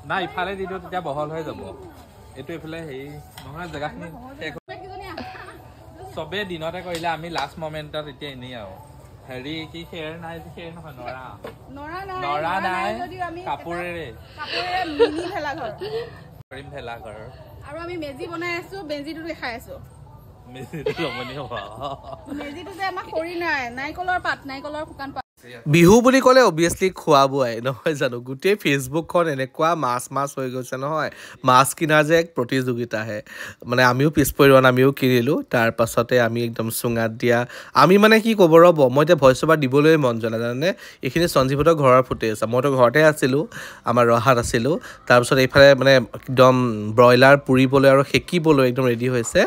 না ইফালে দিটো তেতিয়া বহল হৈ যাব এটো ইফালে হেই নহয় জায়গাখিনি সবে দিনতে কইলে আমি লাস্ট মোমেন্টত এতিয়া এনি আও হেৰি কি খেৰ নাই খেৰ নহয় নৰা নাই কাপোৰেৰে মিনি ভেলাঘৰ কৰিম ভেলাঘৰ আৰু আমি মেজি বনাই আছো বেঞ্জিটো দেখাই আছো মেজিটো লমনি হবা মেজিটো যে আমাৰ খৰি নাই নাইকলৰ পাত নাইকলৰ শুকান পাত বিহু বুলি ক'লে অবভিয়াছলি খোৱা বোৱাই নহয় জানো গোটেই ফেচবুকখন এনেকুৱা মাছ হৈ গৈছে নহয় মাছ কিনাৰ যে এক প্ৰতিযোগিতাহে মানে আমিও পিছ পৰি ৰোৱা আমিও কিনিলোঁ তাৰ পাছতে আমি একদম চুঙাত দিয়া আমি মানে কি ক'ব ৰ'ব মই এতিয়া ভইচ অভাৰ দিবলৈ মন যোৱা নাই জানে এইখিনি সঞ্জীৱহঁতৰ ঘৰৰ ফুটেজ মইতো ঘৰতে আছিলোঁ আমাৰ ৰহাত আছিলোঁ তাৰপিছত এইফালে মানে একদম ব্ৰইলাৰ পুৰিবলৈ আৰু সেকিবলৈ একদম ৰেডি হৈছে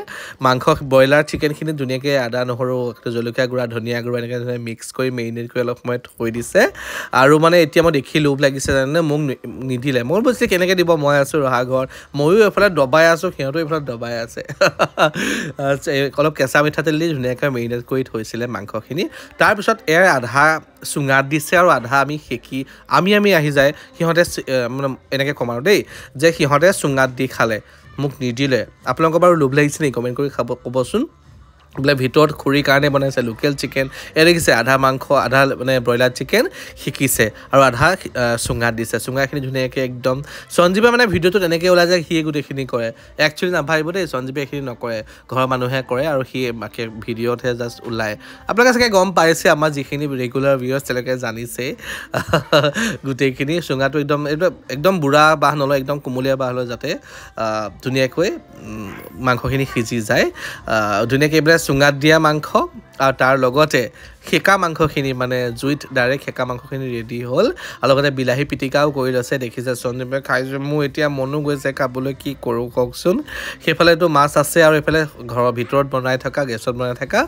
মাংস ব্ৰইলাৰ চিকেনখিনি ধুনীয়াকৈ আদা নহৰু জলকীয়া গুড়া ধনিয়া গুড়া এনেকৈ মিক্স কৰি মেৰিনেট কৰি অলপ সময় থৈ দিছে আৰু মানে এতিয়া মই দেখি লোভ লাগিছে জানে মোক নিদিলে মই বলছি কেনেকৈ দিব মই আছোঁ ৰহা ঘৰ ময়ো এইফালে দবাই আছোঁ সিহঁতো এইফালে দবাই আছে অলপ কেঁচা মিঠাতেল দি ধুনীয়াকৈ মেৰিনেট কৰি থৈছিলে মাংসখিনি তাৰপিছত এৰ আধা চুঙাত দিছে আৰু আধা আমি সেকি আমি আহি যায় সিহঁতে মানে এনেকৈ কম আৰু দেই যে সিহঁতে চুঙাত দি খালে মোক নিদিলে আপোনালোকৰ বাৰু লোভ লাগিছে নেকি কমেণ্ট কৰি ক'বচোন বোলে ভিতৰত খুৰীৰ কাৰণে বনাইছে লোকেল চিকেন এ দেখিছে আধা মাংস আধা মানে ব্ৰইলাৰ চিকেন শিকিছে আৰু আধা চুঙাত দিছে চুঙাখিনি ধুনীয়াকৈ একদম সঞ্জীৱে মানে ভিডিঅ'টো তেনেকৈ ওলাই যায় সিয়ে গোটেইখিনি কৰে একচুৱেলি নাভাবিব দেই সঞ্জীৱে এইখিনি নকৰে ঘৰৰ মানুহে কৰে আৰু সি বাকী ভিডিঅ'তহে জাষ্ট ওলায় আপোনালোকে চাগে গম পাইছে আমাৰ যিখিনি ৰেগুলাৰ ভিউৱাৰ্ছ তেওঁলোকে জানিছে গোটেইখিনি চুঙাটো একদম বুঢ়া বাঁহ নলয় একদম কুমলীয়া বাঁহ লয় যাতে ধুনীয়াকৈ মাংসখিনি সিজি যায় ধুনীয়াকৈ এইবিলাক চুঙাত দিয়া মাংস আৰু তাৰ লগতে সেকা মাংসখিনি মানে জুইত ডাইৰেক্ট সেকা মাংসখিনি ৰেডি হ'ল আৰু লগতে বিলাহী পিটিকাও কৰি লৈছে দেখিছে সঞ্জীৱে খাইছোঁ মোৰ এতিয়া মনো গৈছে খাবলৈ কি কৰোঁ কওকচোন সেইফালেতো মাছ আছে আৰু এইফালে ঘৰৰ ভিতৰত বনাই থকা গেছত বনাই থকা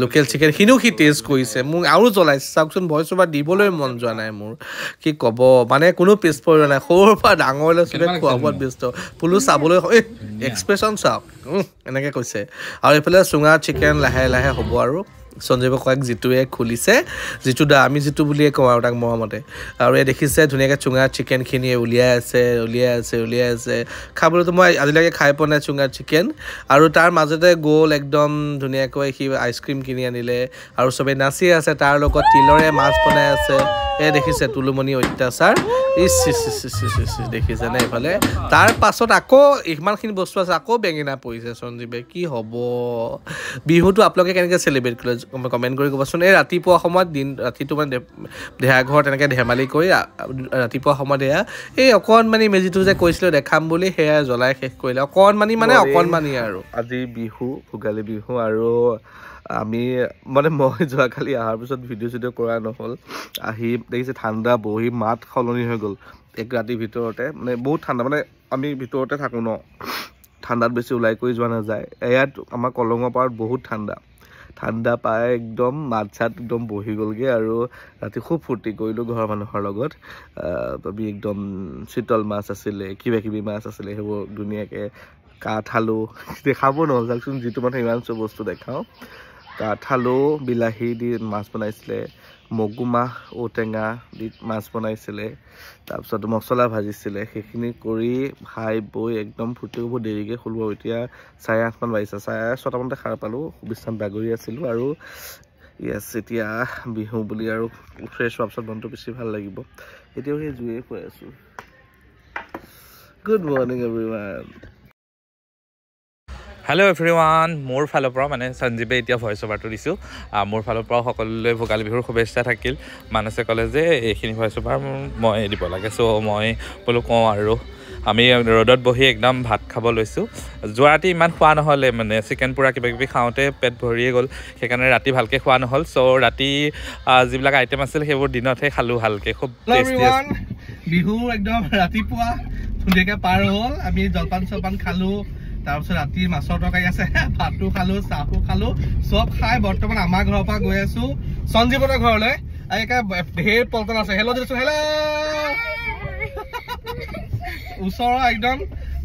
লোকেল চিকেনখিনিও সি টেষ্ট কৰিছে মোক আৰু জ্বলাইছে চাওকচোন ভইচ অভাৰ দিবলৈ মন যোৱা নাই মোৰ কি ক'ব মানে কোনো পিছ পৰি নাই সৰুৰ পৰা ডাঙৰলৈ চবে খোৱা বোৱাত ব্যস্ত পুলো চাবলৈ এক্সপ্ৰেশ্যন চাওক এনেকৈ কৈছে আৰু এইফালে চুঙা চিকেন লাহে লাহে হ'ব আৰু সঞ্জীৱে কয়েক জিতুৱে খুলিছে জিতু দা আমি জিতু বুলিয়ে কওঁ আৰু তাক মৰমতে আৰু এই দেখিছে ধুনীয়াকৈ চুঙা চিকেনখিনি উলিয়াই আছে খাবলৈতো মই আজিলৈকে খাই পোৱা নাই চুঙা চিকেন আৰু তাৰ মাজতে গ'ল একদম ধুনীয়াকৈ সি আইচক্ৰীম কিনি আনিলে আৰু চবেই নাচি আছে তাৰ লগত তিলৰে মাছ বনাই আছে এই দেখিছে তুলুমণি অত্যাচাৰ ইচ দেখিছে নে এইফালে তাৰ পাছত আকৌ ইমানখিনি বস্তু আছে আকৌ বেঙেনা পৰিছে সঞ্জীৱে কি হ'ব বিহুটো আপোনালোকে কেনেকৈ চেলিব্ৰেট কৰিলে কমেণ্ট কৰি ক'বচোন এই ৰাতিপুৱা সময়ত ৰাতিটো মানে দেহা ঘৰ তেনেকৈ ধেমালি কৰি ৰাতিপুৱা সময়ত এয়া এই অকণমানি মেজিটো যে কৈছিলোঁ দেখাম বুলি সেয়া জ্বলাই শেষ কৰিলে অকণমানি আৰু আজি বিহু ভোগালী বিহু আৰু আমি মানে মই যোৱাকালি অহাৰ পিছত ভিডিঅ' চিডিঅ' কৰা নহ'ল আহি দেখিছে ঠাণ্ডা বহি মাত সলনি হৈ গ'ল এক ৰাতিৰ ভিতৰতে মানে বহুত ঠাণ্ডা মানে আমি ভিতৰতে থাকোঁ ন ঠাণ্ডাত বেছি ওলাই কৰি যোৱা নাযায় ইয়াত আমাৰ কলঙৰ পাৰত বহুত ঠাণ্ডা পাই একদম মাত চাত একদম বহি গ'লগৈ আৰু ৰাতি খুব ফূৰ্তি কৰিলোঁ ঘৰৰ মানুহৰ লগত আমি একদম চিতল মাছ আছিলে কিবাকিবি মাছ আছিলে সেইবোৰ ধুনীয়াকৈ কাঠ আলু দেখাব নহ'ল চাওকচোন যিটো মানে ইমান চব বস্তু দেখাওঁ কাঠ আলু বিলাহী দি মাছ বনাইছিলে মগুমাহ ঔটেঙা দি মাছ বনাইছিলে তাৰপিছত মছলা ভাজিছিলে সেইখিনি কৰি খাই বৈ একদম ফূৰ্তি কৰিব দেৰিকৈ শুলোঁ এতিয়া 8:30মান বাজিছে 6:30মানতে সাৰ পালোঁ বিশ্ৰাম বাগৰি আছিলোঁ আৰু ইয়াছ এতিয়া বিহু বুলি আৰু ফ্ৰেছ হোৱাৰ পিছত মনটো বেছি ভাল লাগিব এতিয়াও সেই জুয়ে কৈ আছোঁ good morning everyone hello' everyone মোৰ ফালৰ পৰা মানে সঞ্জীৱে এতিয়া ভইচ অভাৰটো দিছোঁ মোৰ ফালৰ পৰা সকলোলৈ ভোগালী বিহুৰ শুভেচ্ছা থাকিল মানসে ক'লে যে এইখিনি ভইচ অভাৰ মই দিব লাগে চ' মই বোলো কওঁ আৰু আমি ৰ'দত বহি একদম ভাত খাব লৈছোঁ যোৱা ৰাতি ইমান খোৱা নহ'লে মানে চিকেন পুৰা কিবাকিবি খাওঁতে পেট ভৰিয়ে গ'ল সেইকাৰণে ৰাতি ভালকৈ খোৱা নহ'ল চ' ৰাতি যিবিলাক আইটেম আছিল সেইবোৰ দিনতহে খালোঁ ভালকৈ খুব টেষ্টি বিহু একদম ৰাতিপুৱা ধুনীয়াকৈ পাৰ হ'ল আমি জলপান খালোঁ তাৰপিছত ৰাতি মাছৰ তৰকাৰী আছে ভাতো খালোঁ চাহো খালোঁ চব খাই বৰ্তমান আমাৰ ঘৰৰ পৰা গৈ আছোঁ সঞ্জীৱৰ ঘৰলৈ ঢেৰ পল্টন আছে হেল্ল' দিছোঁ হেল্ল' ওচৰৰ একদম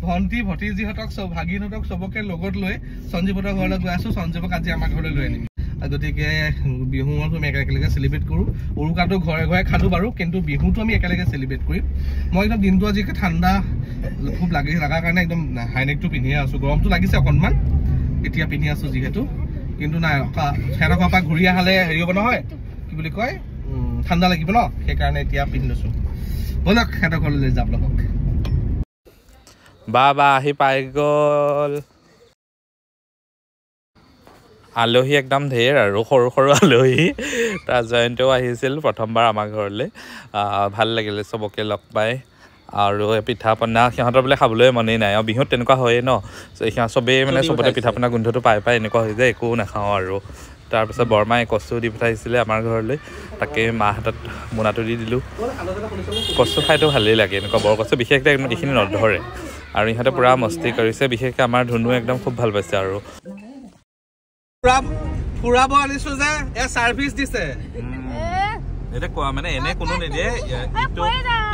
ভণ্টি ভতিজীহঁতক ভাগিনহঁতক চবকে লগত লৈ সঞ্জীৱৰ ঘৰলৈ গৈ আছোঁ সঞ্জীৱক আজি আমাৰ ঘৰলৈ লৈ আনিম গতিকে বিহুটো আমি একেলগে চেলিব্ৰেট কৰোঁ উৰুকাটো ঘৰে ঘৰে খালোঁ বাৰু কিন্তু বিহুটো আমি একেলগে চেলিব্ৰেট কৰিম মই একদম দিনটো আজিকে ঠাণ্ডা খুব লগাৰ কাৰণে একদম হাইনেকটো পিন্ধিয়ে আছোঁ গৰমটো লাগিছে অকণমান এতিয়া পিন্ধি আছোঁ যিহেতু কিন্তু নাই সিহঁতৰ ঘৰৰ পৰা ঘূৰি আহালে হেৰি হ'ব নহয় কি বুলি কয় ঠাণ্ডা লাগিব ন সেইকাৰণে এতিয়া পিন্ধি লৈছোঁ ব'লক সিহঁতৰ ঘৰলৈ যাম লগক বা আহি পাই গ'ল আলহী একদম ঢেৰ আৰু সৰু সৰু আলহী তাৰ জয়ন্তীও আহিছিল প্ৰথমবাৰ আমাৰ ঘৰলৈ ভাল লাগিলে চবকে লগ পাই আৰু পিঠা পনা সিহঁতৰ বোলে খাবলৈ মনেই নাই আৰু বিহুত তেনেকুৱা হয়েই ন সিহঁত চবেই মানে চবতে পিঠা পনা গোন্ধটো পাই এনেকুৱা হৈ যায় একো নাখাওঁ আৰু তাৰপিছত বৰমাই কচু দি পঠাইছিলে আমাৰ ঘৰলৈ তাকে মাহঁতত মোনাটো দি দিলোঁ কচু খাইতো ভালেই লাগে এনেকুৱা বৰ কচু বিশেষকৈ একদম এইখিনি নধৰে আৰু ইহঁতে পূৰা মস্তি কৰিছে বিশেষকৈ আমাৰ ধুনুৱে একদম খুব ভাল পাইছে আৰু ফুৰাব আনিছো যে এয়া চাৰ্ভিচ দিছে এটা কোৱা মানে এনে কোনো নিদিয়ে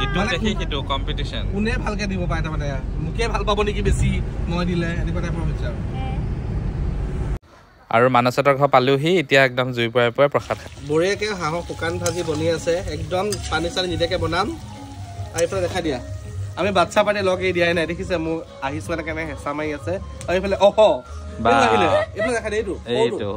ইটো দেখি সিটো কম্পিটিশ্যন কোনে ভালকে দিব পাৰে তাৰমানে মোকে ভাল পাব নেকি বেছি মই দিলে এনেকুৱা টাইপৰ হৈছে আৰু মানসহঁতৰ ঘৰ পালোহি এতিয়া একদম জুই পৰাই প্ৰসাদ বঢ়িয়াকে হাঁহৰ শুকান ভাজি বনি আছে একদম পানী চানী নিদিয়াকে বনাম আৰু এইফালে দেখা দিয়া আমি বাচ্চা পানী লগ এই দিয়াই নাই দেখিছে মোৰ আহিছো মানে কেনে হেঁচা মাৰি আছে আৰু এইফালে এইফালে দেখা দিয়া এইটো